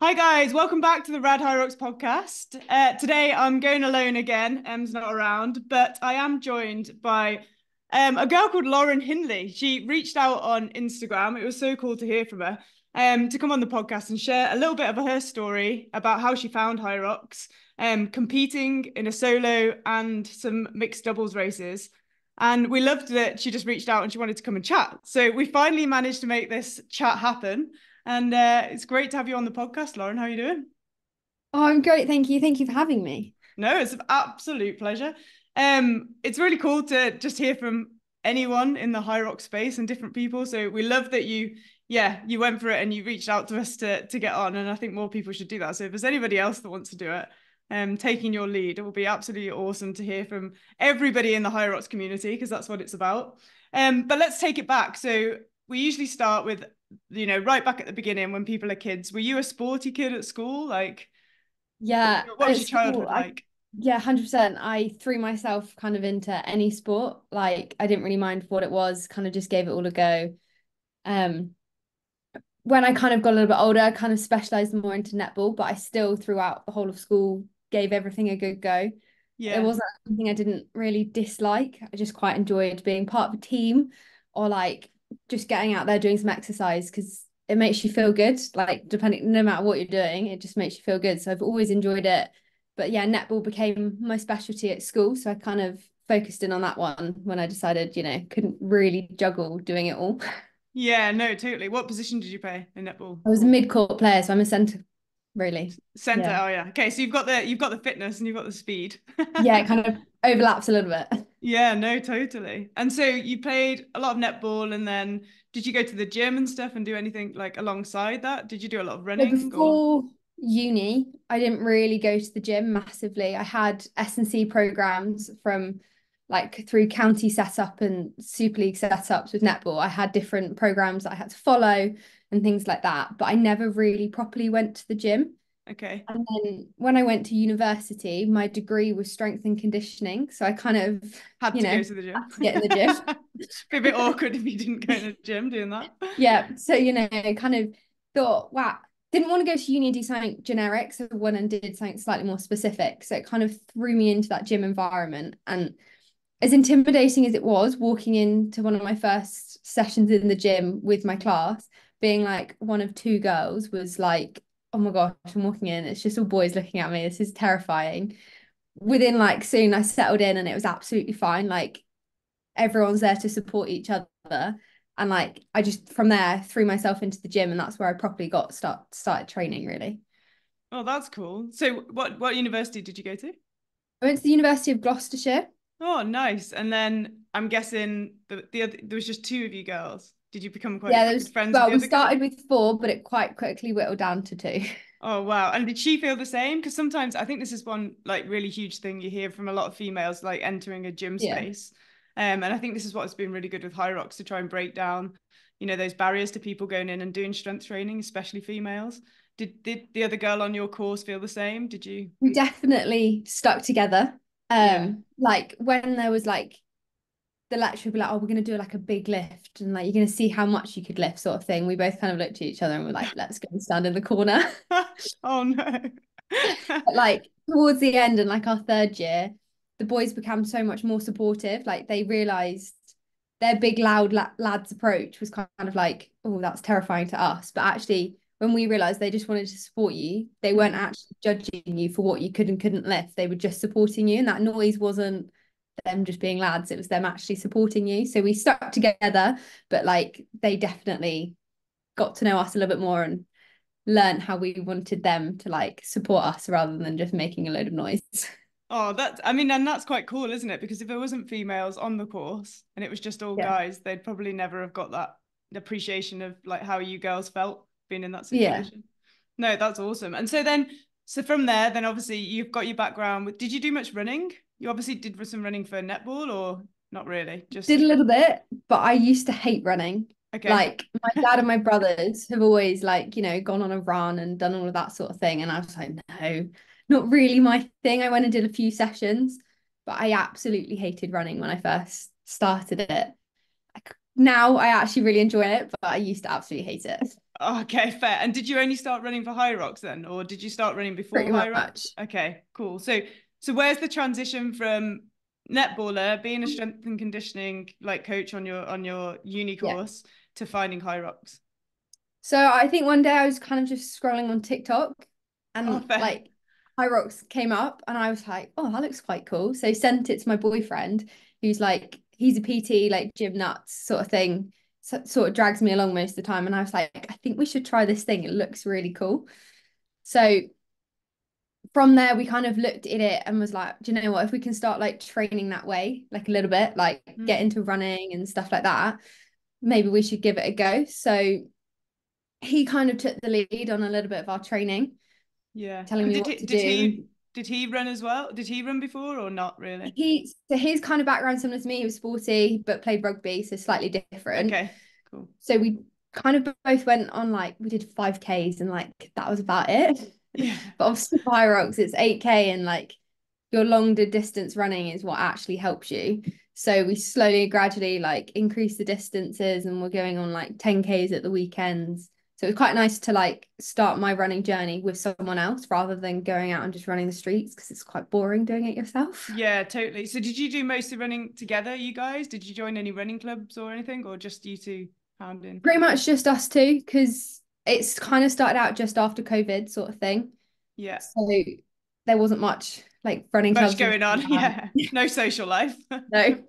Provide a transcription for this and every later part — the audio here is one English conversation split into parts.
Hi guys, welcome back to the Rad High Rocks podcast. Today I'm going alone again. Em's not around, but I am joined by a girl called Lauren Hindley. She reached out on Instagram. It was so cool to hear from her to come on the podcast and share a little bit of her story about how she found High Rocks, competing in a solo and some mixed doubles races. And we loved that she just reached out and she wanted to come and chat. So we finally managed to make this chat happen. And it's great to have you on the podcast, Lauren. How are you doing? Oh, I'm great. Thank you. Thank you for having me. No, it's an absolute pleasure. It's really cool to just hear from anyone in the high rock space and different people. So we love that you went for it and you reached out to us to get on. And I think more people should do that. So if there's anybody else that wants to do it, taking your lead, it will be absolutely awesome to hear from everybody in the high rocks community because that's what it's about. But let's take it back. So we usually start with, right back at the beginning when people are kids. Were you a sporty kid at school? Like, Yeah, what was at your school, childhood like? yeah, 100%. I threw myself kind of into any sport. Like, I didn't really mind what it was, kind of just gave it all a go. Um, when I kind of got a little bit older, I kind of specialized more into netball, but I still, throughout the whole of school, gave everything a good go. It Yeah. wasn't something I didn't really dislike. I just quite enjoyed being part of a team or like just getting out there doing some exercise because it makes you feel good. Like depending, no matter what you're doing, it just makes you feel good. So I've always enjoyed it. But yeah, netball became my specialty at school. So I kind of focused in on that one when I decided, couldn't really juggle doing it all. Yeah, no, totally. What position did you play in netball? I was a mid-court player, so I'm a centre, really. Center. Yeah. Oh yeah. Okay, so you've got the fitness and you've got the speed. Yeah, it kind of overlaps a little bit. Yeah, no, totally. And so you played a lot of netball and then did you go to the gym and stuff and do anything like alongside that? Did you do a lot of So running or before uni, I didn't really go to the gym massively. I had S&C programs from like through county setup and Super League setups with netball. I had different programs that I had to follow and things like that, but I never really properly went to the gym. okay. And then when I went to university, my degree was strength and conditioning. So I kind of, Had to go to the had gym. to get in the gym. Be a bit awkward if you didn't go to the gym doing that. Yeah. So, kind of thought, wow, didn't want to go to uni and do something generic. So went and did something slightly more specific. So it kind of threw me into that gym environment. And as intimidating as it was, walking into one of my first sessions in the gym with my class, being like one of two girls was like, oh my gosh, I'm walking in. It's just all boys looking at me. This is terrifying. Within like soon I settled in and it was absolutely fine. Like everyone's there to support each other. And like I just from there threw myself into the gym and that's where I properly got started training really. Oh, that's cool. So what university did you go to? I went to the University of Gloucestershire. Oh, nice. And then I'm guessing the other, there was just two of you girls. Did you become Yeah, quite there good was friends with well, the we other girl? started with four, but it quite quickly whittled down to two. Oh, wow. And did she feel the same? Because sometimes I think this is one like really huge thing you hear from a lot of females like entering a gym Yeah. space. And I think this is what's been really good with High Rocks to try and break down, those barriers to people going in and doing strength training, especially females. Did the other girl on your course feel the same? Did you? We definitely stuck together. Yeah. Like when there was like the lecturer would be like, oh, we're gonna do like a big lift and like you're gonna see how much you could lift, sort of thing. We both kind of looked at each other and were like, let's go and stand in the corner. Oh no. But like towards the end and like our third year, the boys became so much more supportive. Like they realized their big loud lads approach was kind of like, oh, that's terrifying to us. But actually, when we realized they just wanted to support you, they weren't Mm. actually judging you for what you could and couldn't lift. They were just supporting you, and that noise wasn't them just being lads; it was them actually supporting you. So we stuck together, but like they definitely got to know us a little bit more and learn how we wanted them to like support us rather than just making a load of noise. Oh, I mean, and that's quite cool, isn't it? Because if there wasn't females on the course and it was just all Yeah. guys, they'd probably never have got that appreciation of like how you girls felt being in that Yeah. situation. No, that's awesome. And so from there, then obviously you've got your background with, did you do much running? You obviously did some running for netball or not really? Did Just a little bit, but I used to hate running. okay. Like my dad and my brothers have always like, gone on a run and done all of that sort of thing. And I was like, no, not really my thing. I went and did a few sessions, but I absolutely hated running when I first started it. Now I actually really enjoy it, but I used to absolutely hate it. Okay, fair. And did you only start running for High Rocks then, or did you start running before pretty High Rocks? much. Okay, cool. So where's the transition from netballer, being a strength and conditioning like coach on your uni Yeah. course, to finding High Rocks? So I think one day I was kind of just scrolling on TikTok Oh, and fair. like High Rocks came up and I was like, oh, that looks quite cool. So I sent it to my boyfriend who's like, he's a PT, like gym nuts sort of thing, so, sort of drags me along most of the time. And I was like, I think we should try this thing. It looks really cool. So from there, we kind of looked at it and was like, do you know what? If we can start like training that way, like a little bit, like get Mm. into running and stuff like that, maybe we should give it a go. So he kind of took the lead on a little bit of our training, Yeah. telling And me did what he to did do. he did he run as well? Did he run before or not really? So his kind of background similar to me, he was sporty but played rugby, so slightly different. Okay, cool. So we kind of both went on like we did 5Ks and like that was about it. Yeah. But obviously for rocks it's 8K and like your longer distance running is what actually helps you. So we slowly, gradually like increase the distances and we're going on like 10Ks at the weekends. So it was quite nice to like start my running journey with someone else rather than going out and just running the streets because it's quite boring doing it yourself. Yeah, totally. So did you do mostly running together, you guys? Did you join any running clubs or anything, or just you two pounding? Pretty much just us two because it's kind of started out just after COVID sort of thing. Yeah. So there wasn't much like running Much clubs going on. around. Yeah. No social life. No.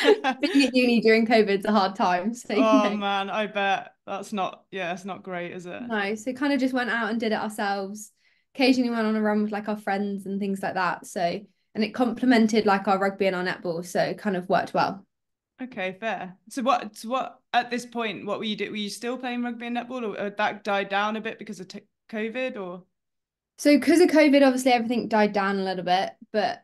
Being at uni during COVID's a hard time. So, Oh man, I bet that's not, yeah, it's not great, is it? no. So kind of just went out and did it ourselves. Occasionally went on a run with like our friends and things like that. So, and it complemented like our rugby and our netball. So it kind of worked well. Okay, fair. So what at this point, what were you do? Were you still playing rugby and netball, or that died down a bit because of COVID, or? So because of COVID, obviously everything died down a little bit. But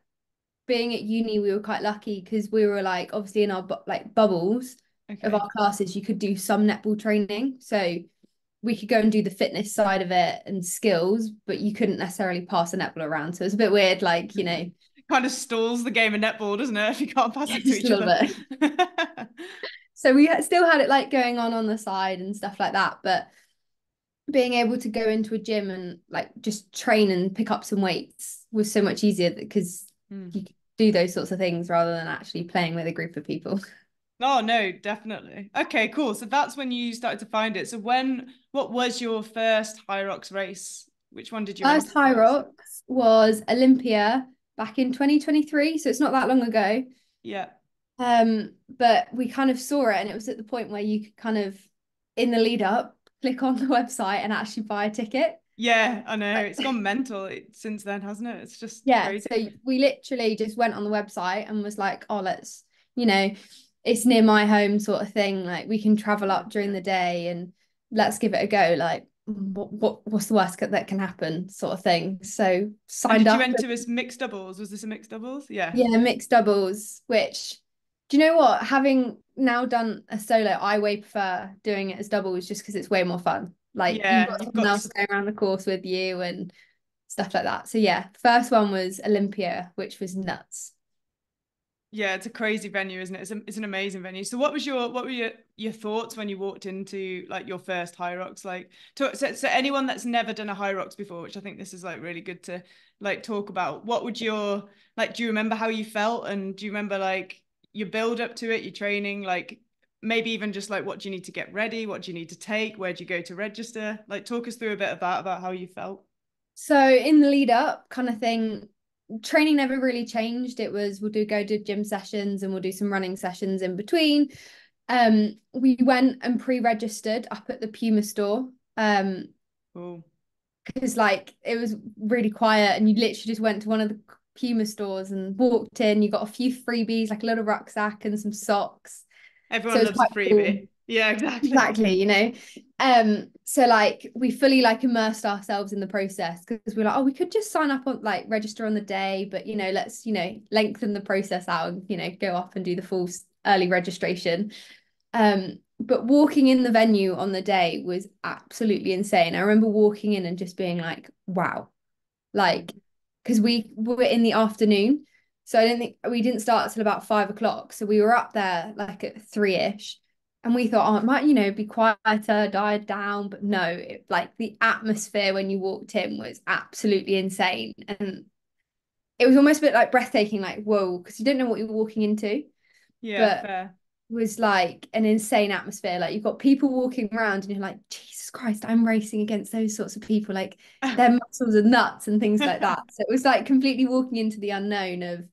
being at uni, we were quite lucky because we were like obviously in our like bubbles of Okay. our classes, you could do some netball training. So we could go and do the fitness side of it and skills, but you couldn't necessarily pass a netball around. So it's a bit weird, like, you know, Kind of stalls the game of netball, doesn't it? If you can't pass it to just a each little other. bit. So we still had it like going on the side and stuff like that. But being able to go into a gym and like just train and pick up some weights was so much easier because Hmm. you could do those sorts of things rather than actually playing with a group of people. Oh no, definitely. Okay, cool. So that's when you started to find it. So what was your first High Rocks race? Which one did you enter First High first? Rocks was Olympia back in 2023, so it's not that long ago. Yeah. But we kind of saw it, and it was at the point where you could kind of, in the lead up, click on the website and actually buy a ticket. Yeah, I know. Like, It's gone mental since then, hasn't it? It's just yeah, crazy. so we literally just went on the website and was like, oh, let's, you know, it's near my home sort of thing. Like we can travel up during the day and let's give it a go. Like what's the worst that can happen sort of thing. So And signed did you up. enter as mixed doubles? Was this a mixed doubles? Yeah. Yeah, mixed doubles, which do you know what? Having now done a solo, I way prefer doing it as doubles just because it's way more fun. Like you've Yeah, got you've someone got else going around the course with you and stuff like that. So yeah, first one was Olympia, which was nuts. yeah, it's a crazy venue, isn't it? It's an amazing venue. So what were your thoughts when you walked into like your first High Rocks? Like so anyone that's never done a High Rocks before, which I think this is like really good to like talk about, what would your like do you remember how you felt, and do you remember like your build up to it, your training, like maybe even just like what do you need to get ready, what do you need to take, where do you go to register? Like talk us through a bit of that about how you felt. So in the lead up kind of thing, training never really changed. It was we'll do gym sessions and we'll do some running sessions in between. We went and pre-registered up at the Puma store. Cool. Because like it was really quiet and you literally just went to one of the Puma stores and walked in. You got a few freebies, like a little rucksack and some socks. So Everyone it's loves a quite cool. freebie. Yeah, exactly. Exactly, you know. So like we fully like immersed ourselves in the process because we're like, oh, we could just sign up on like register on the day, but you know, let's, you know, lengthen the process out and, you know, go up and do the full early registration. But walking in the venue on the day was absolutely insane. I remember walking in and just being like, wow, like, because we were in the afternoon. So I didn't think we didn't start till about 5 o'clock. So we were up there like at 3-ish. And we thought, oh, it might, be quieter, died down. But no, like the atmosphere when you walked in was absolutely insane. And it was almost a bit like breathtaking, like, whoa, because you don't know what you're walking into. Yeah, But fair. it was like an insane atmosphere. Like you've got people walking around and you're like, Jesus Christ, I'm racing against those sorts of people. Like their muscles are nuts and things like that. So it was like completely walking into the unknown of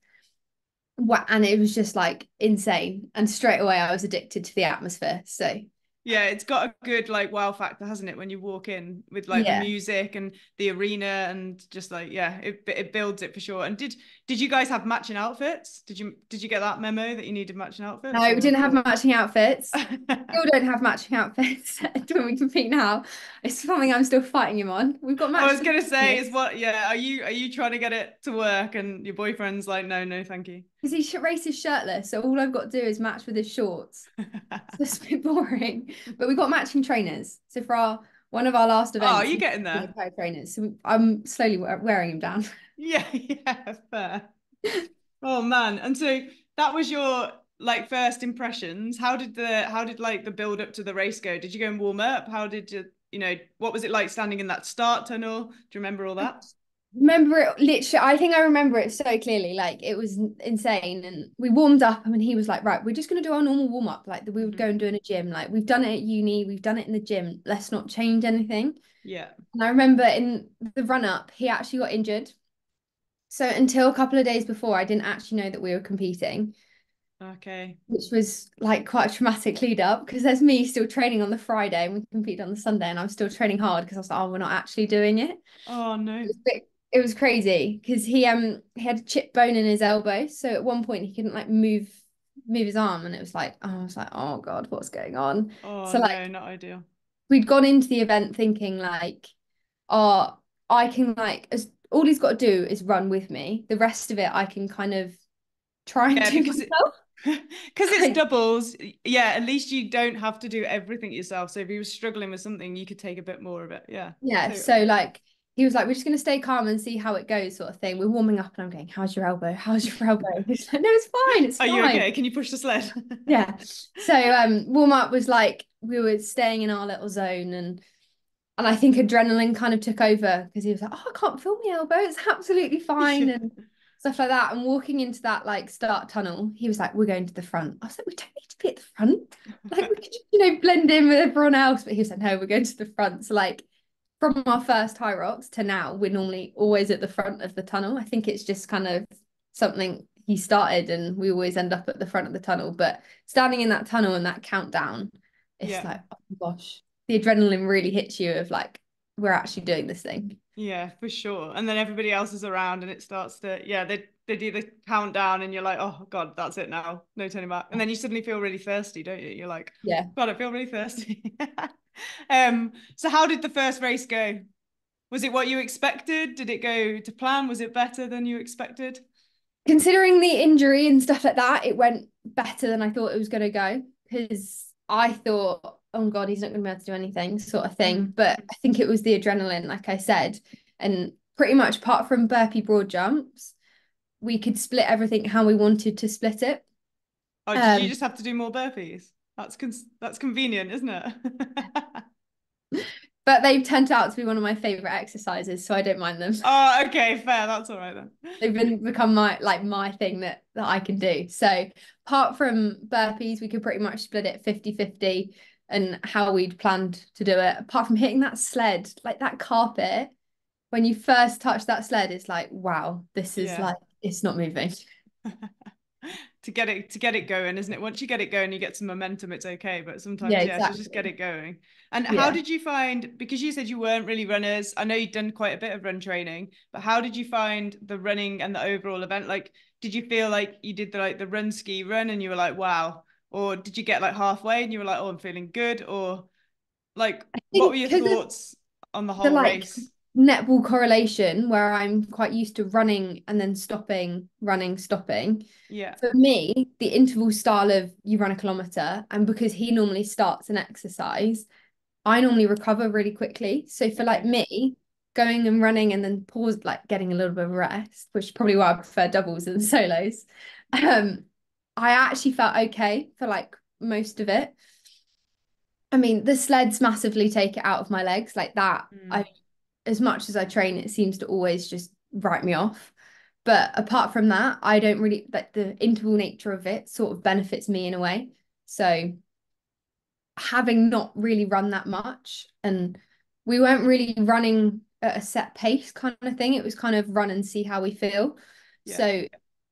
what, and it was just like insane. And straight away I was addicted to the atmosphere. So Yeah, it's got a good like wow factor, hasn't it, when you walk in with like the yeah. music and the arena and just like yeah, it builds it for sure. And did you guys have matching outfits? Did you get that memo that you needed matching outfits No, we or? didn't have matching outfits. Still don't have matching outfits when we compete now. It's something I'm still fighting him on. We've got I was matching gonna say is trainers what yeah, are you trying to get it to work and your boyfriend's like no, no, thank you. because he races shirtless, so all I've got to do is match with his shorts. So it's a bit boring. But we got matching trainers. So for our one of our last Oh, are events, you he getting got a there? pair of trainers. So I'm slowly wearing him down. Yeah, yeah, fair. Oh man. And so that was your like first impressions. How did like the build up to the race go? Did you go and warm up? How did what was it like standing in that start tunnel? Do you remember all that? Remember it literally, I think I remember it so clearly. Like it was insane. And we warmed up and he was like, right, we're just gonna do our normal warm up, like that we would Mhm. go and do in a gym. Like we've done it at uni, we've done it in the gym. Let's not change anything. Yeah. And I remember in the run up, he actually got injured. So until a couple of days before, I didn't actually know that we were competing, Okay. which was like quite a traumatic lead up because there's me still training on the Friday and we compete on the Sunday and I'm still training hard because I was like, oh, we're not actually doing it. Oh no. It was crazy because he had a chip bone in his elbow. So at one point he couldn't like move his arm and it was like, oh, I was like, oh God, what's going on? Oh So like no, not ideal. we'd gone into the event thinking like, oh, I can like as all he's got to do is run with me. The rest of it I can kind of try and Yeah, do because it myself. because it's Like, doubles, yeah, at least you don't have to do everything yourself. So if you were struggling with something, you could take a bit more of it. Yeah, yeah, so totally. like he was like, we're just gonna stay calm and see how it goes, sort of thing. We're warming up and I'm going, how's your elbow? How's your elbow? He's like, no, it's fine, it's Are you fine. okay? Can you push the sled? Yeah. So warm up was like we were staying in our little zone and I think adrenaline kind of took over because he was like, oh, I can't feel my elbow. It's absolutely fine Yeah. and stuff like that. And walking into that like start tunnel, he was like, we're going to the front. I was like, we don't need to be at the front. Like we could just, blend in with everyone else. But he was like, no, we're going to the front. So like from our first HYROX to now, we're normally always at the front of the tunnel. I think it's just kind of something he started and we always end up at the front of the tunnel. But standing in that tunnel and that countdown, it's Yeah. like, oh my gosh, the adrenaline really hits you of like, we're actually doing this thing. Yeah, for sure. And then everybody else is around and it starts to, yeah, they do the countdown and you're like, oh God, that's it now. No turning back. And then you suddenly feel really thirsty, don't you? You're like, Yeah. God, I feel really thirsty. So how did the first race go? Was it what you expected? Did it go to plan? Was it better than you expected? Considering the injury and stuff like that, it went better than I thought it was going to go because I thought, oh God, he's not going to be able to do anything, sort of thing. Mhm. But I think it was the adrenaline, like I said. And pretty much apart from burpee broad jumps, we could split everything how we wanted to split it. Oh, did you Um, just have to do more burpees? That's convenient, isn't it? but they've turned out to be one of my favorite exercises, so I don't mind them. Oh, okay, fair. That's all right then. They've become my thing that I can do. So apart from burpees, we could pretty much split it 50-50 and how we'd planned to do it. Apart from hitting that sled, like that carpet, when you first touch that sled, it's like, wow, this is Yeah. like it's not moving. To get it going, isn't it? Once you get it going, you get some momentum, it's okay. But Yeah, sometimes, yeah, to just get exactly. it going. And how Yeah. did you find, because you said you weren't really runners, I know you'd done quite a bit of run training, but how did you find the running and the overall event? Like, did you feel like you did the run ski run and you were like, wow? Or did you get like halfway and you were like, oh, I'm feeling good? Or like, I what were think your because of thoughts on the the whole like race? netball correlation where I'm quite used to running and then stopping, running, stopping. Yeah. For me, the interval style of you run a kilometer, and because he normally starts an exercise, I normally recover really quickly. So for like Okay. me, going and running and then pause, like getting a little bit of rest, which is probably why I prefer doubles and solos. I actually felt okay for like most of it. I mean, the sleds massively take it out of my legs like that. Mm. As much as I train, it seems to always just write me off. But apart from that, I don't really like the interval nature of it sort of benefits me in a way. So having not really run that much, and we weren't really running at a set pace kind of thing. It was kind of run and see how we feel. Yeah. So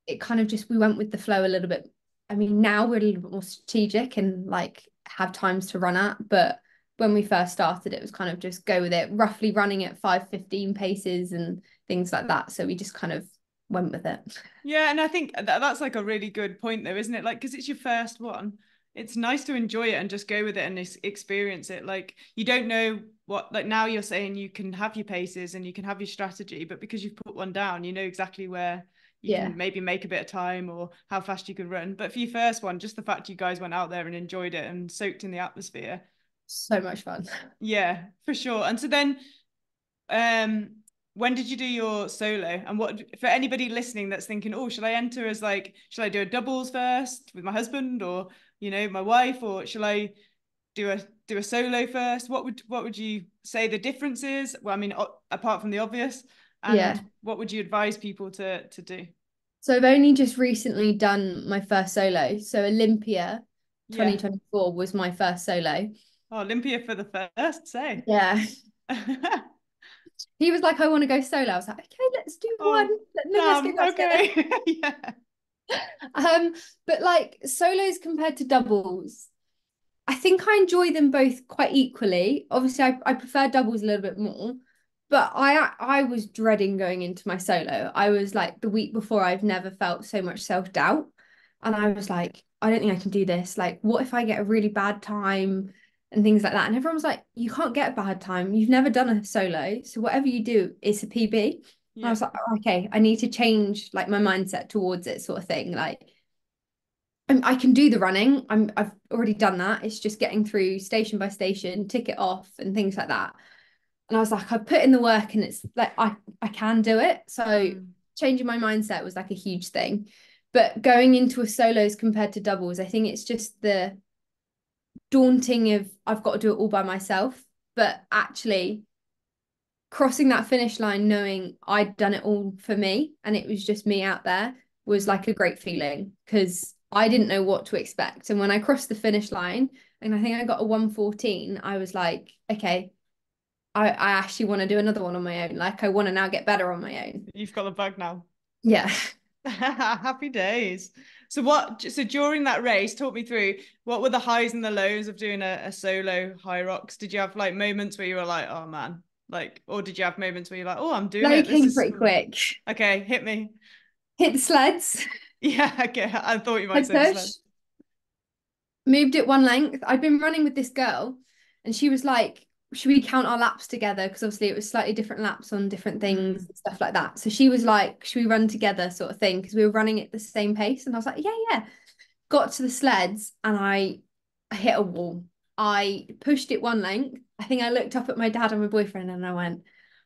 it kind of just we went with the flow a little bit. I mean, now we're a little bit more strategic and like have times to run at, but when we first started, it was kind of just go with it, roughly running at 5:15 paces and things like that. So we just kind of went with it. Yeah, and I think that's like a really good point though, isn't it? Like, because it's your first one, it's nice to enjoy it and just go with it and experience it. Like, you don't know what, like now you're saying you can have your paces and you can have your strategy, but because you've put one down, you know exactly where you Yeah, can maybe make a bit of time or how fast you could run. But for your first one, just the fact you guys went out there and enjoyed it and soaked in the atmosphere. so much fun. Yeah, for sure. And so then um, when did you do your solo? And what for anybody listening that's thinking, oh, should I enter as like, should I do a doubles first with my husband or my wife, or shall I do a solo first? What would you say the difference is? Well, I mean, apart from the obvious, and Yeah. what would you advise people to do? So I've only just recently done my first solo. So Olympia Yeah. 2024 was my first solo. Oh, Olympia for the first, say. Yeah. He was like, I want to go solo. I was like, okay, let's do one. Oh, Let's do damn. that together. Okay. Yeah. Um, but like solos compared to doubles, I think I enjoy them both quite equally. Obviously, I prefer doubles a little bit more, but I was dreading going into my solo. I was like the week before, I've never felt so much self-doubt. And I was like, I don't think I can do this. Like, what if I get a really bad time and things like that? And everyone was like, you can't get a bad time. You've never done a solo. So whatever you do, it's a PB. And I Yeah. was like, oh, okay, I need to change like my mindset towards it, sort of thing. Like I can do the running. I've already done that. It's just getting through station by station, tick it off, and things like that. And I was like, I've put in the work, and it's like I can do it. So Mm. changing my mindset was like a huge thing. But going into a solos compared to doubles, I think it's just the daunting of I've got to do it all by myself. But actually crossing that finish line, knowing I'd done it all for me, and it was just me out there, was Mm. like a great feeling because I didn't know what to expect. And when I crossed the finish line, and I think I got a 1:14, I was like, okay, I actually want to do another one on my own. Like I want to now get better on my own. You've got the bug now. Yeah. Happy days. So during that race, talk me through what were the highs and the lows of doing a solo high rocks? Did you have like moments where you were like, oh man, like, or did you have moments where you're like, oh, I'm doing Low it. This came is pretty quick. okay, hit me. Hit the sleds, Yeah, okay. I thought you might head say the sled. push, moved it one length. I'd been running with this girl, and she was like, should we count our laps together? Because obviously it was slightly different laps on different things Mm. and stuff like that. So she was like, should we run together, sort of thing? Because we were running at the same pace. And I was like, yeah, yeah. Got to the sleds and I hit a wall. I pushed it one length. I think I looked up at my dad and my boyfriend and I went,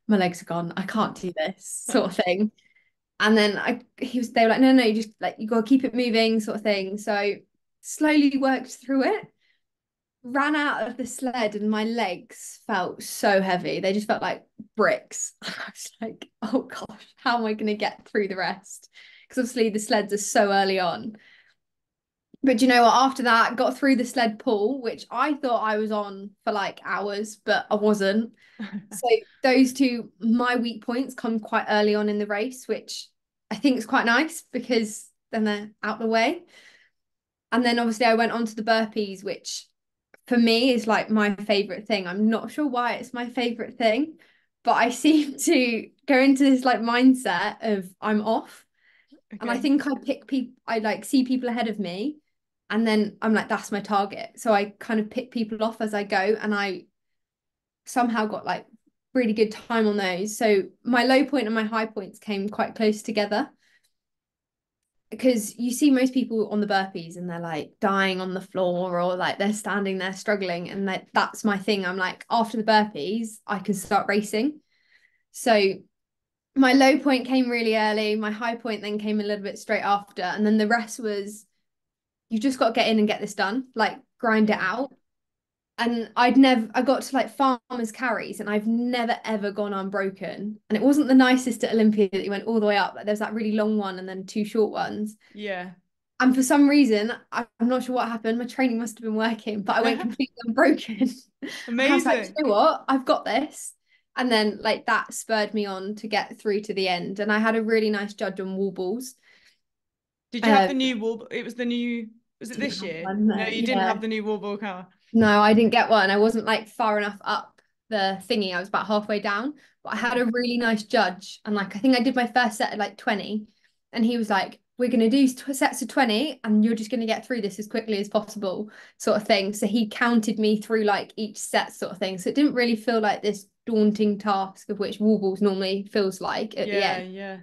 my legs are gone. I can't do this, sort of thing. And then they were like, no, no, you just like you gotta keep it moving, sort of thing. So slowly worked through it, ran out of the sled, and my legs felt so heavy. They just felt like bricks. I was like, oh gosh, how am I gonna get through the rest? Because obviously the sleds are so early on. But you know what? After that, got through the sled pull, which I thought I was on for like hours, but I wasn't. So those two, my weak points come quite early on in the race, which I think is quite nice because then they're out the way. And then obviously I went on to the burpees, which for me is like my favorite thing. I'm not sure why it's my favorite thing, but I seem to go into this like mindset of I'm off. And I Okay. think I pick people, I like see people ahead of me. And then I'm like, that's my target. So I kind of pick people off as I go. And I somehow got like really good time on those. So my low point and my high points came quite close together because you see most people on the burpees and they're like dying on the floor or like they're standing there struggling. And like, that's my thing. I'm like, after the burpees, I can start racing. So my low point came really early. My high point then came a little bit straight after. And then the rest was, you just got to get in and get this done, like grind it Yeah. out. And I got to like farmers carries and I've never ever gone unbroken. And it wasn't the nicest at Olympia that you went all the way up. Like there's that really long one and then two short ones. Yeah. And for some reason, I'm not sure what happened. My training must have been working, but I went completely unbroken. And I was like, Amazing. you know what? I've got this. And then like that spurred me on to get through to the end. And I had a really nice judge on wall balls. Did you have the Um, new wall? It was the new, was it didn't this have year? one, No, no. you didn't Yeah. have the new wall ball car. No, I didn't get one. I wasn't like far enough up the thingy. I was about halfway down, but I had Okay. a really nice judge. And like, I think I did my first set at like 20. And he was like, we're going to do sets of 20 and you're just going to get through this as quickly as possible, sort of thing. So he counted me through like each set, sort of thing. So it didn't really feel like this daunting task of which wall balls normally feels like at the Yeah, end. yeah.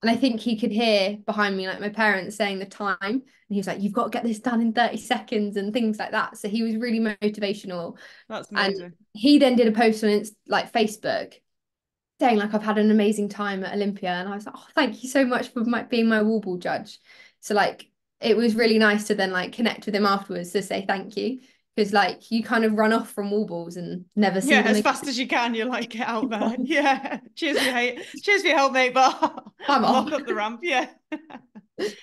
And I think he could hear behind me, like my parents saying the time. And he was like, you've got to get this done in 30 seconds and things like that. So he was really motivational. That's And amazing. he then did a post on like Facebook saying like I've had an amazing time at Olympia. And I was like, oh, thank you so much for being my wall ball judge. So like it was really nice to then like connect with him afterwards to say thank you. Because like you kind of run off from wall balls and never see Yeah, them as again. fast as you can, you're like, get out there. Yeah. Cheers for your hate. Cheers for your help, mate. But I'm I'm off. off up the ramp. Yeah.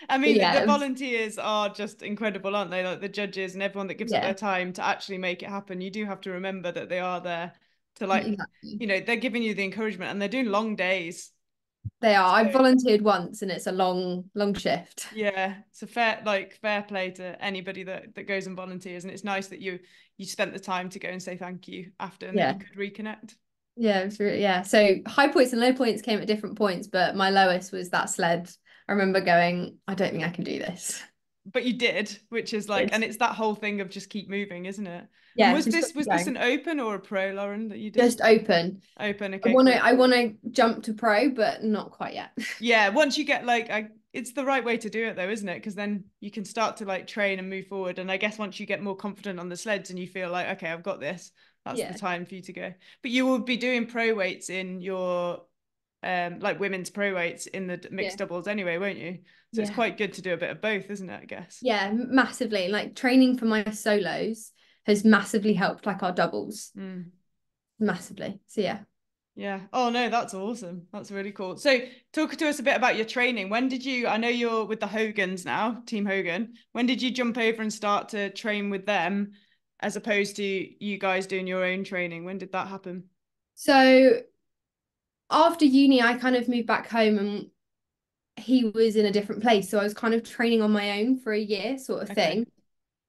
I But mean, yeah, the it was, volunteers are just incredible, aren't they? Like the judges and everyone that gives up their yeah, time to actually make it happen. You do have to remember that they are there to like, exactly. they're giving you the encouragement and they're doing long days. They are. I So volunteered once and it's a long, long shift. yeah, it's a fair play to anybody that goes and volunteers. And it's nice that you spent the time to go and say thank you after and that you Yeah. could reconnect. Yeah, it was really, yeah. So high points and low points came at different points, but my lowest was that sled. I remember going, I don't think I can do this. But you did, which is like, and It's, it's that whole thing of just keep moving, isn't it? And yeah, was just this got was this going. an open or a pro, Lauren, that you did? Just open. Open, I okay, want to cool. I want to jump to pro, but not quite yet. Yeah, once you get like it's the right way to do it though, isn't it? Because then you can start to like train and move forward. And I guess once you get more confident on the sleds and you feel like, okay, I've got this, that's the Yeah. time for you to go. But you will be doing pro weights in your like women's pro weights in the Yeah. mixed doubles anyway, won't you? So it's Yeah. quite good to do a bit of both, isn't it? I guess. Yeah, massively. Like training for my solos has massively helped like our doubles. Mm. Massively. So yeah. Yeah. Oh no, that's awesome. That's really cool. So talk to us a bit about your training. When did you, I know you're with the Hogans now, Team Hogan. When did you jump over and start to train with them as opposed to you guys doing your own training? When did that happen? So after uni, I kind of moved back home and he was in a different place. So I was kind of training on my own for a year, sort of Okay. thing.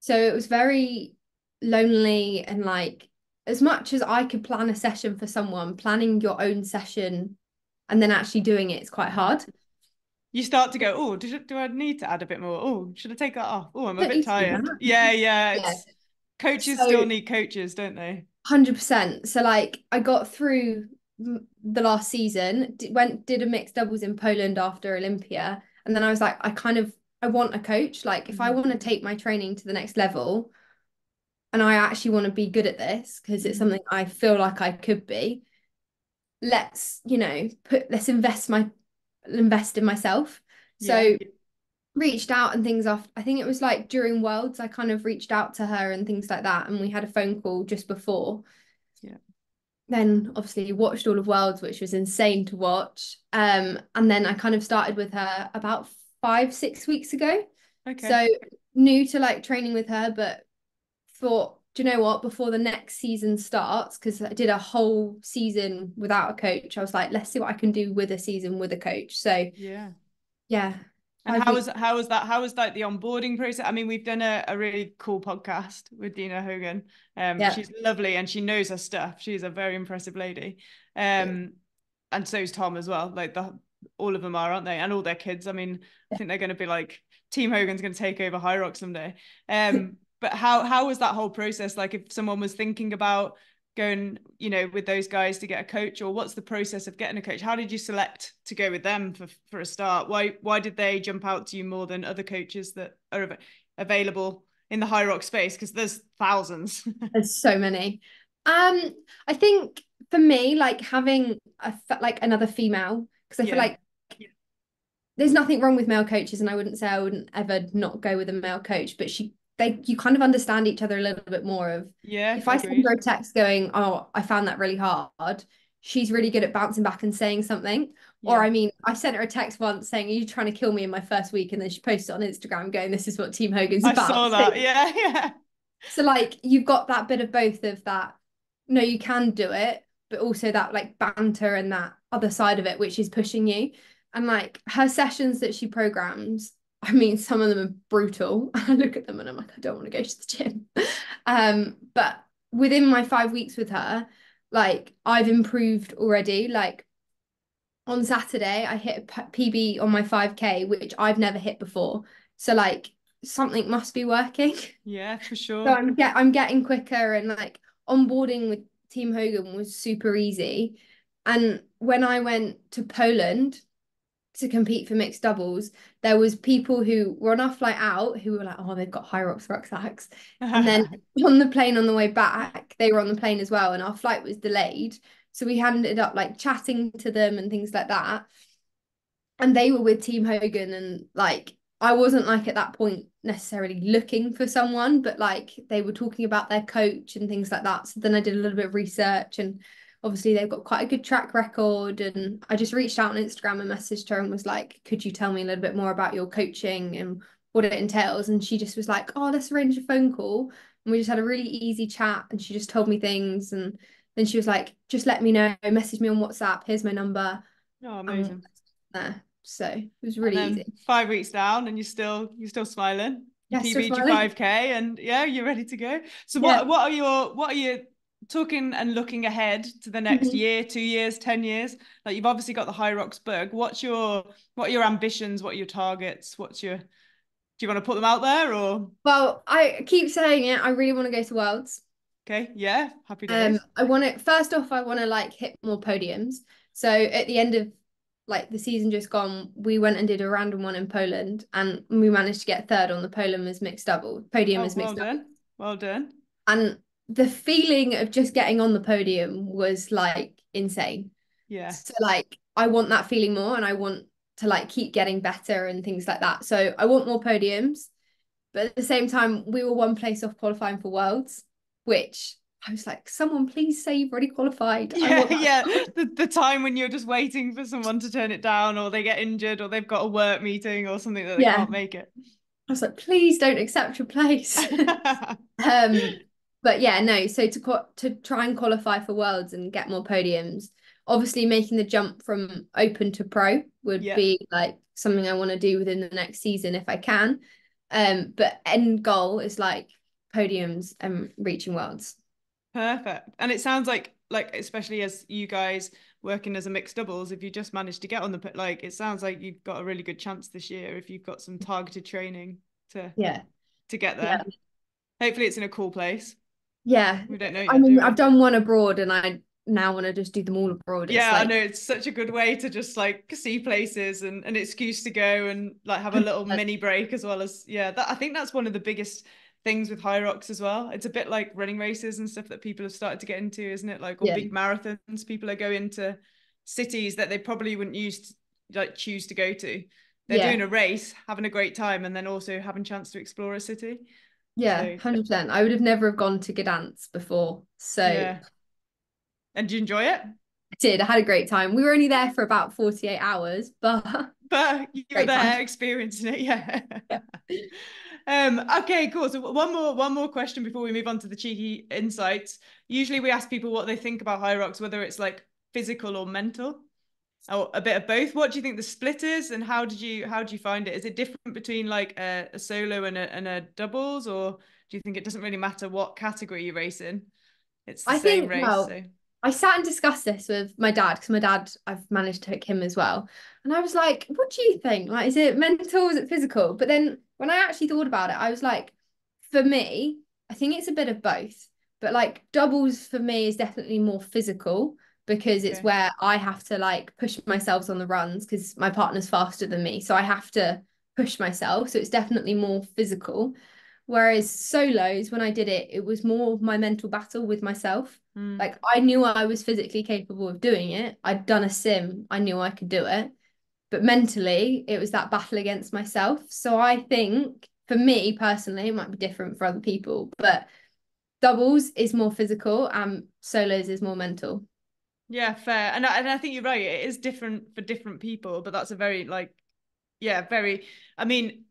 So it was very lonely and like as much as I could plan a session for someone, planning your own session and then actually doing it is quite hard. You start to go, oh, do I need to add a bit more? Oh, should I take that off? Oh, I'm a Don't bit need to do tired. that. Yeah, yeah. Yeah. It's coaches still So need coaches, don't they? 100%. So like I got through the last season, did a mixed doubles in Poland after Olympia, and then I was like, I want a coach. Like if I Mm-hmm. want to take my training to the next level, and I actually want to be good at this because it's Mm-hmm. something I feel like I could be. Let's invest in myself. Yeah. So reached out and things off. I think it was like during Worlds, I kind of reached out to her and things like that. And we had a phone call just before. Yeah. Then obviously watched all of Worlds, which was insane to watch. And then I kind of started with her about 5, 6 weeks ago. Okay. So new to like training with her, but thought, do you know what? Before the next season starts, because I did a whole season without a coach, I was like, let's see what I can do with a season with a coach. So Yeah. yeah, And 5 weeks. how was that? How was like the onboarding process? I mean, we've done a really cool podcast with Dina Hogan. Yeah. She's lovely and she knows her stuff. She's a very impressive lady. And so's Tom as well. Like all of them are, aren't they? And all their kids. I mean, I think they're going to be like Team Hogan's going to take over High Rock someday. But how was that whole process? Like, if someone was thinking about going, with those guys to get a coach, or what's the process of getting a coach? How did you select to go with them for a start? Why did they jump out to you more than other coaches that are available in the High Rock space? Because there's thousands. There's so many. I think for me, like having like another female, because I feel Yeah. like there's nothing wrong with male coaches, and I wouldn't say I wouldn't ever not go with a male coach, but she you kind of understand each other a little bit more. Of Yeah, if I send agreed. her a text going, oh, I found that really hard, she's really good at bouncing back and saying something. Or Yeah, I mean, I sent her a text once saying, are you trying to kill me in my first week? And then she posted on Instagram going, this is what Team Hogan's I about. saw that. Yeah, yeah. So like you've got that bit of both of that, no, you can do it, but also that like banter and that other side of it, which is pushing you. And like her sessions that she programs, I mean, some of them are brutal. I look at them and I'm like, I don't want to go to the gym. But within my 5 weeks with her, like I've improved already. Like on Saturday, I hit a PB on my 5K, which I've never hit before. So like something must be working. Yeah, for So sure. I'm getting quicker, and like onboarding with Team Hogan was super easy. And when I went to Poland to compete for mixed doubles, there was people who were on our flight out who were like, oh, they've got Hyrox rucksacks. And then on the plane on the way back, they were on the plane as well, and our flight was delayed. So we ended up like chatting to them and things like that. And they were with Team Hogan, and like I wasn't like at that point necessarily looking for someone, but like they were talking about their coach and things like that. So then I did a little bit of research, and obviously they've got quite a good track record. And I just reached out on Instagram and messaged her and was like, could you tell me a little bit more about your coaching and what it entails? And she just was like, oh, let's arrange a phone call. And we just had a really easy chat, and she just told me things. And then she was like, just let me know, message me on WhatsApp, here's my number. Oh, And amazing. there. So it was And really then easy. 5 weeks down, and you're still smiling. You Yeah, still PB'd your smiling. 5K, and yeah, you're ready to go. So Yeah. what are you talking and looking ahead to the next Mhm. year, 2 years, 10 years? Like you've obviously got the Hyrox Berg. What are your ambitions? What are your targets? Do you want to put them out there or Well, I keep saying it. I really want to go to Worlds. okay? Yeah, happy days. I want to first off, I want to like hit more podiums. So at the end of like the season just gone, we went and did a random one in Poland, and we managed to get third on the podium Oh, as well mixed double. done. Well done. And the feeling of just getting on the podium was like insane. Yeah. So like I want that feeling more, and I want to like keep getting better and things like that. So I want more podiums, but at the same time, we were one place off qualifying for Worlds, which I was like, someone please say you've already qualified. I Yeah, want that. yeah. The time when you're just waiting for someone to turn it down, or they get injured, or they've got a work meeting or something that they Yeah. can't make it. I was like, please don't accept your place. um, but yeah, no. So to try and qualify for Worlds and get more podiums, obviously making the jump from Open to Pro would Yeah, be like something I want to do within the next season if I can. But end goal is like podiums and reaching Worlds. perfect. And it sounds like especially as you guys working as a mixed doubles, if you just manage to get on like it sounds like you've got a really good chance this year if you've got some targeted training to Yeah. to get Yeah. there. Hopefully it's in a cool place. Yeah. We don't know I yet, mean, do I've we? done one abroad, and I now want to just do them all abroad. It's Yeah, I like know it's such a good way to just like see places and an excuse to go and like have a little mini break as well as yeah, that I think that's one of the biggest things with Hyrox as well. It's a bit like running races and stuff that people have started to get into, isn't it? Like or yeah, big marathons, people are going to cities that they probably wouldn't like choose to go to. They're yeah, doing a race, having a great time, and then also having a chance to explore a city. yeah, So 100%. I would have never have gone to Gdansk before. So I yeah. And do you enjoy it? did. I had a great time. We were only there for about 48 hours, but But you were great there time. experiencing it, yeah. Yeah. Okay, cool. So one more question before we move on to the cheeky insights. Usually we ask people what they think about Hyrox, whether it's like physical or mental, or a bit of both. What do you think the split is, and how do you find it? Is it different between like a solo and a doubles, or do you think it doesn't really matter what category you race in? It's the I same think, race, well, so I sat and discussed this with my dad because my dad, I've managed to hook him as well. And I was like, what do you think? Like, is it mental? Is it physical? But then when I actually thought about it, I was like, for me, I think it's a bit of both. But like doubles for me is definitely more physical because it's okay. where I have to like push myself on the runs because my partner's faster than me. So I have to push myself. So it's definitely more physical. Whereas solos, when I did it, it was more my mental battle with myself. Mm, Like I knew I was physically capable of doing it. I'd done a sim. I knew I could do it. But mentally, it was that battle against myself. So I think for me personally, it might be different for other people, but doubles is more physical and solos is more mental. Yeah, fair. And I think you're right. It is different for different people, but that's a very like, yeah, very. I mean,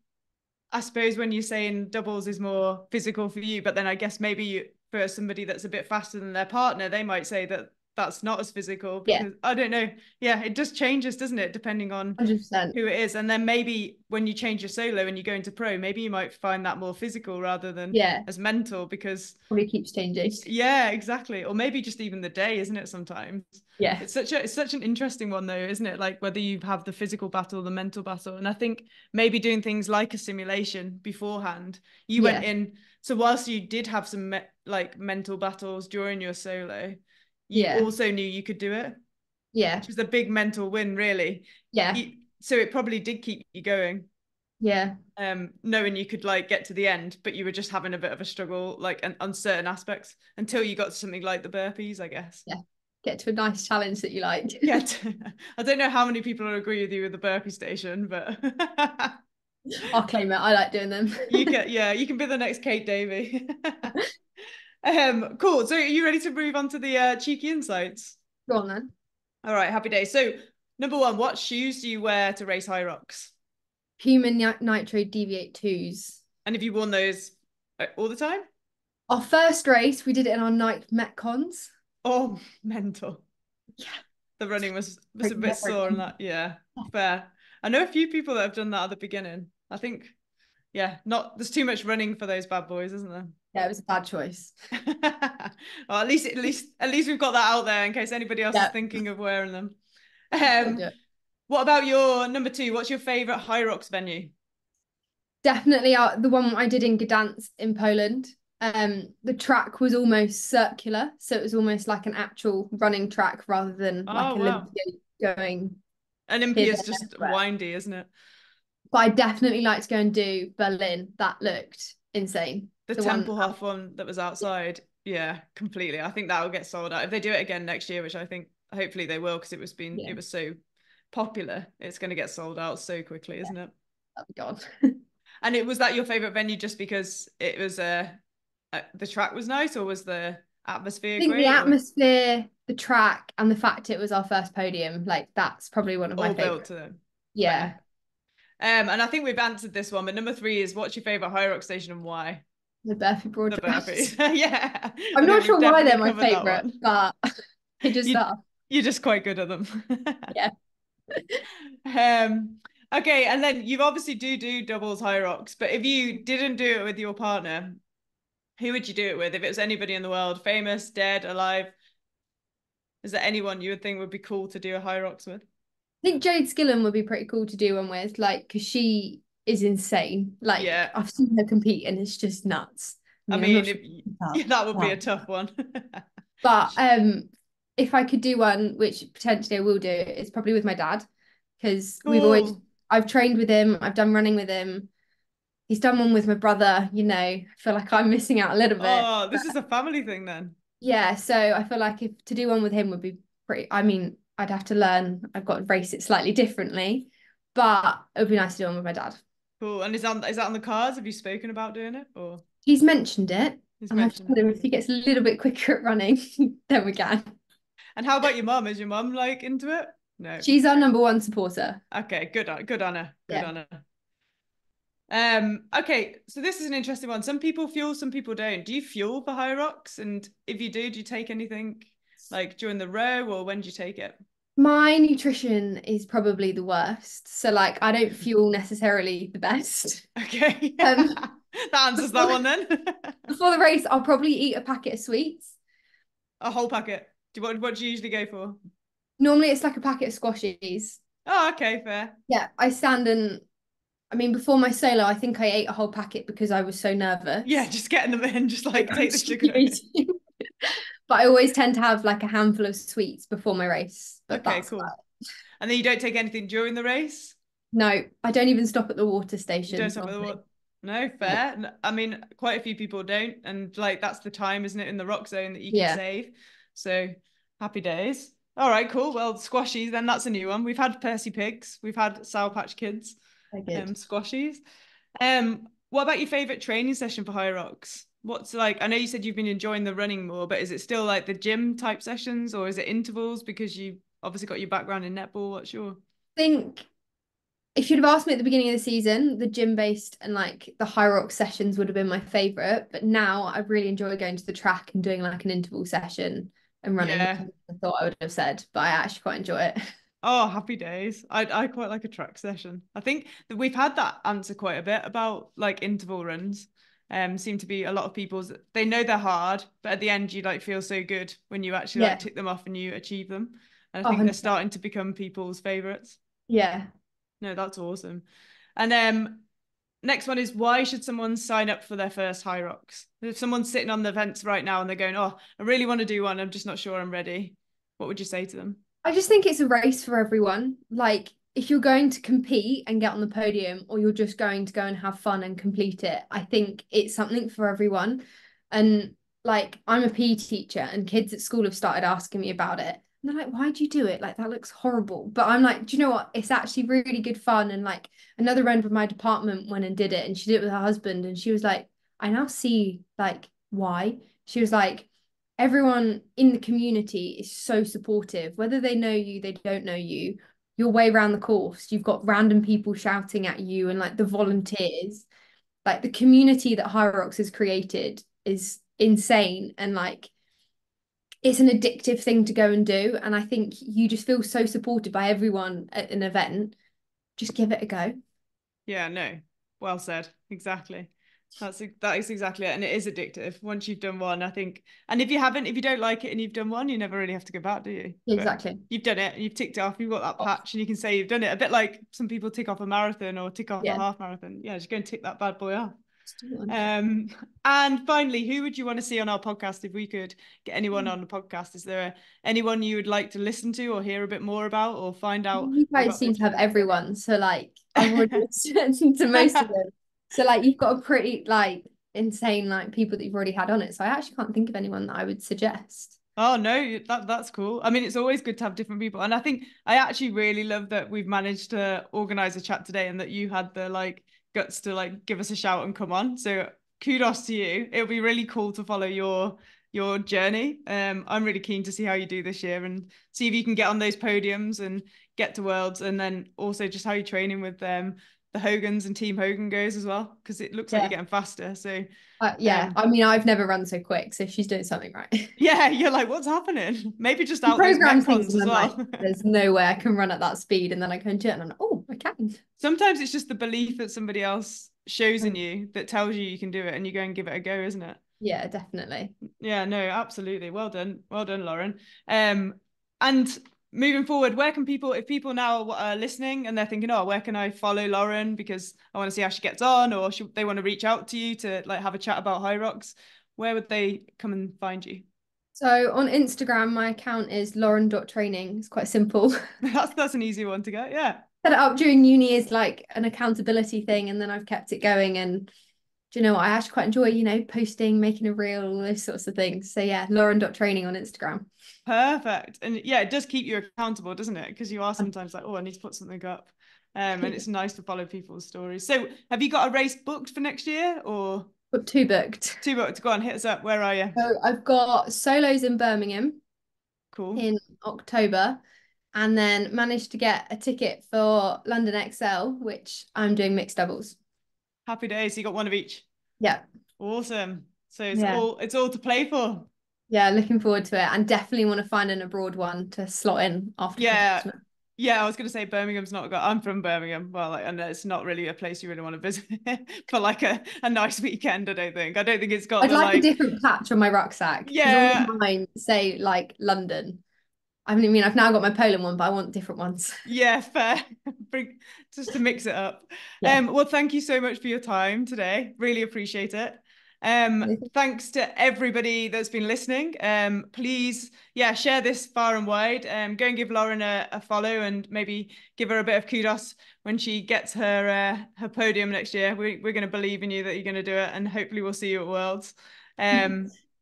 I suppose when you're saying doubles is more physical for you, but then I guess maybe for somebody that's a bit faster than their partner, they might say that that's not as physical Yeah, because I don't know. Yeah, it just changes, doesn't it, depending on 100%. who it is. And then maybe when you change your solo and you go into pro, maybe you might find that more physical rather than Yeah, as mental because probably keeps changing. yeah, exactly. Or maybe just even the day, isn't it, sometimes? Yeah, It's such an interesting one though, isn't it? Like whether you have the physical battle, the mental battle. And I think maybe doing things like a simulation beforehand, you went yeah, in. So whilst you did have some like mental battles during your solo, you yeah, also knew you could do it, yeah, which was a big mental win, really. yeah, So it probably did keep you going, yeah, knowing you could like get to the end, but you were just having a bit of a struggle, like on certain aspects, until you got to something like the burpees, I guess. yeah. Get to a nice challenge that you like. Yeah, I don't know how many people will agree with you with the burpee station, but I'll claim it. I like doing them. you can be the next Kate Davey. Cool. So are you ready to move on to the cheeky insights? Go on then. All right, happy days. So number one, what shoes do you wear to race high rocks? Human Nitro Deviate 2s. And have you worn those all the time? Our first race, we did it in our Nike Metcons. Oh, mental. Yeah. The running was a Like, bit never sore and again. that, yeah, fair. I know a few people that have done that at the beginning. I think, yeah, not there's too much running for those bad boys, isn't there? Yeah, it was a bad choice. Well, at least we've got that out there in case anybody else is Yeah, thinking of wearing them. don't do Um, it. what about your number two? What's your favorite high rocks venue? Definitely the one I did in Gdansk in Poland. The track was almost circular, so it was almost like an actual running track rather than Oh like wow, Olympia going here, Olympia's there, and just everywhere. windy, isn't it? But I definitely like to go and do Berlin. That looked insane. The The one, Tempelhof one that was yeah, outside, yeah, completely. I think that will get sold out if they do it again next year, which I think hopefully they will because yeah, it was so popular. It's going to get sold out so quickly, yeah, isn't it? that'd be gone. And was that your favorite venue just because it was the track was nice, or was the atmosphere I think the great, or atmosphere, the track, and the fact it was our first podium, like that's probably one of my all built favorite. to them? Yeah, Fair. And I think we've answered this one, but number three is what's your favorite high rock station and why? the Burpee The burpees. Broadcast. Yeah, I'm I think not we've sure why definitely they're my covered that favorite, one. but they just You are. you're just quite good at them. Yeah. Um, okay, and then you obviously do doubles high rocks, but if you didn't do it with your partner, who would you do it with? If it was anybody in the world, famous, dead, alive, is there anyone you would think would be cool to do a high rocks with? I think Jade Skillen would be pretty cool to do one with, like, because she is insane. Like, Yeah, I've seen her compete and it's just nuts. I I mean, I'm not mean, sure if about yeah, that would be a that. tough one. But if I could do one, which potentially I will do, it's probably with my dad, because Cool. I've trained with him, I've done running with him. He's done one with my brother, I feel like I'm missing out a little bit. Oh, this is a family thing then. Yeah, so I feel like if to do one with him would be pretty, I mean, I'd have to learn, I've got to race it slightly differently, but it would be nice to do one with my dad. Cool. And is that on the cards? Have you spoken about doing it or He's mentioned it, he's and I've mentioned told it? him if he gets a little bit quicker at running, then we can. And how about your mum? Is your mum like into it? No. She's our number one supporter. Okay, good on her. Good Yeah. on her. Okay, so this is an interesting one. Some people fuel, some people don't. Do you fuel for high rocks? And if you do you take anything like during the row or when do you take it? My nutrition is probably the worst. So like I don't feel necessarily the best. Okay. Um That answers that before, one then. before the race, I'll probably eat a packet of sweets. A whole packet. What do you usually go for? Normally it's like a packet of squashies. Oh, okay, fair. Yeah, I stand and I mean before my solo, I think I ate a whole packet because I was so Yeah, nervous. just getting them in, just Like like I'm take the sugar. eating. But I always tend to have like a handful of sweets before my race. But Okay, that's cool. about it. And then you don't take anything during the race? No, I don't even stop at the water You don't stations stop at the normally. what? No, No. fair. I mean, quite a few people don't, and like that's the time, isn't it, in the rock zone that you can Yeah. save. So happy days. All right, cool. Well, squashies, then that's a new one. We've had Percy Pigs, we've had Sour Patch Kids, They're good. squashies. Um, What about your favorite training session for High Rocks? What's like, I know you said you've been enjoying the running more, but is it still like the gym type sessions or is it intervals because you obviously got your background in netball? What's your... I think if you'd have asked me at the beginning of the season, the gym-based and like the High Rock sessions would have been my favorite. But now I really enjoy going to the track and doing like an interval session and running. Yeah. I thought I would have said, but I actually quite enjoy it. Oh, happy days. I quite like a track session. I think that we've had that answer quite a bit about like interval runs. Seem to be a lot of people's, they know they're hard, but at the end you like feel so good when you actually like Yeah. tick them off and you achieve them. And I Oh, think they're 100%. starting to become people's favorites. Yeah. No, that's awesome. And next one is, why should someone sign up for their first High Rocks? If someone's sitting on the fence right now and they're going, oh, I really want to do one, I'm just not sure I'm ready. What would you say to them? I just think it's a race for everyone. Like, if you're going to compete and get on the podium, or you're just going to go and have fun and complete it, I think it's something for everyone. And like, I'm a PE teacher, and kids at school have started asking me about it. And they're like, why do you do it? Like, that looks horrible. But I'm like, do you know what? It's actually really good fun. And like, another friend from my department went and did it, and she did it with her husband. And she was like, I now see like why. She was like, everyone in the community is so supportive, whether they know you, they don't know you. Your way around the course, you've got random people shouting at you and like the volunteers, like the community that High Rocks has created is insane, and like it's an addictive thing to go and do. And I think you just feel so supported by everyone at an event. Just give it a go. Yeah, no, well said. Exactly. That is exactly it. And it is addictive once you've done one, I think. And if you haven't, if you don't like it and you've done one, you never really have to go back, do you? But Exactly. you've done it and you've ticked it off, you've got that patch and you can say you've done it. A bit like some people tick off a marathon or tick off a Yeah. half marathon. Yeah, just go and tick that bad boy off. Just do one. And finally, who would you want to see on our podcast if we could get anyone on the podcast? Is there anyone you would like to listen to or hear a bit more about or find out You guys about seem what to have to... everyone. So like I've already listened to most of them. So like you've got a pretty like insane like people that you've already had on it. So I actually can't think of anyone that I would suggest. Oh no, that's cool. I mean, it's always good to have different people. And I think I actually really love that we've managed to organize a chat today and that you had the like guts to like give us a shout and come on. So kudos to you. It'll be really cool to follow your journey. I'm really keen to see how you do this year and see if you can get on those podiums and get to Worlds, and then also just how you're training with the Hogans and Team Hogan goes as well, because it looks like you're Yeah. getting faster. So Yeah. I mean, I've never run so quick, so she's doing something right. yeah, you're like, what's happening? Maybe just She out those programs things metcons and as I'm like, well. there's no way I can run at that speed. And then I go and do it and I'm like, oh, I can. Sometimes it's just the belief that somebody else shows in you that tells you can do it, and you go and give it a go, isn't it? Yeah, definitely. Yeah, no, absolutely. Well done, Lauren. And moving forward, where can people, if people now are listening and they're thinking, oh, where can I follow Lauren because I want to see how she gets on, or should they want to reach out to you to like have a chat about High Rocks, where would they come and find you? So on Instagram, my account is lauren.training. It's quite simple. That's an easy one to get. Yeah. Set it up during uni as like an accountability thing, and then I've kept it going. And do you know what? I actually quite enjoy, posting, making a reel, all those sorts of things. So yeah, lauren.training on Instagram. Perfect. And yeah, it does keep you accountable, doesn't it? Because you are sometimes like, oh, I need to put something up. And it's nice to follow people's stories. So have you got a race booked for next year or Got two booked. two booked? Go on, hit us up. Where are you? So I've got solos in Birmingham Cool. in October, and then managed to get a ticket for London XL, which I'm doing mixed doubles. Happy days. So you got one of each. Yeah. Awesome. So Yeah. it's all to play for. Yeah, looking forward to it, and definitely want to find an abroad one to slot in after Yeah. Christmas. Yeah, I was going to say Birmingham's not got. I'm from Birmingham. Well, like, and it's not really a place you really want to visit for like a nice weekend. I don't think. I don't think it's got I'd the like a different patch on my rucksack. Yeah. All mine say like London. I mean, I've now got my Poland one, but I want different ones. Yeah, fair. Bring just to mix it up. Yeah. Well, thank you so much for your time today. Really appreciate it. Thanks to everybody that's been listening. Please, yeah, share this far and wide. Go and give Lauren a follow and maybe give her a bit of kudos when she gets her podium next year. We're going to believe in you that you're going to do it, and hopefully we'll see you at Worlds.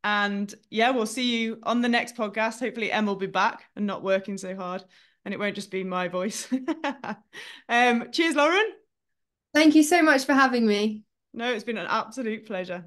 And yeah, we'll see you on the next podcast. Hopefully Em will be back and not working so hard, and it won't just be my voice. Cheers, Lauren. Thank you so much for having me. No, it's been an absolute pleasure.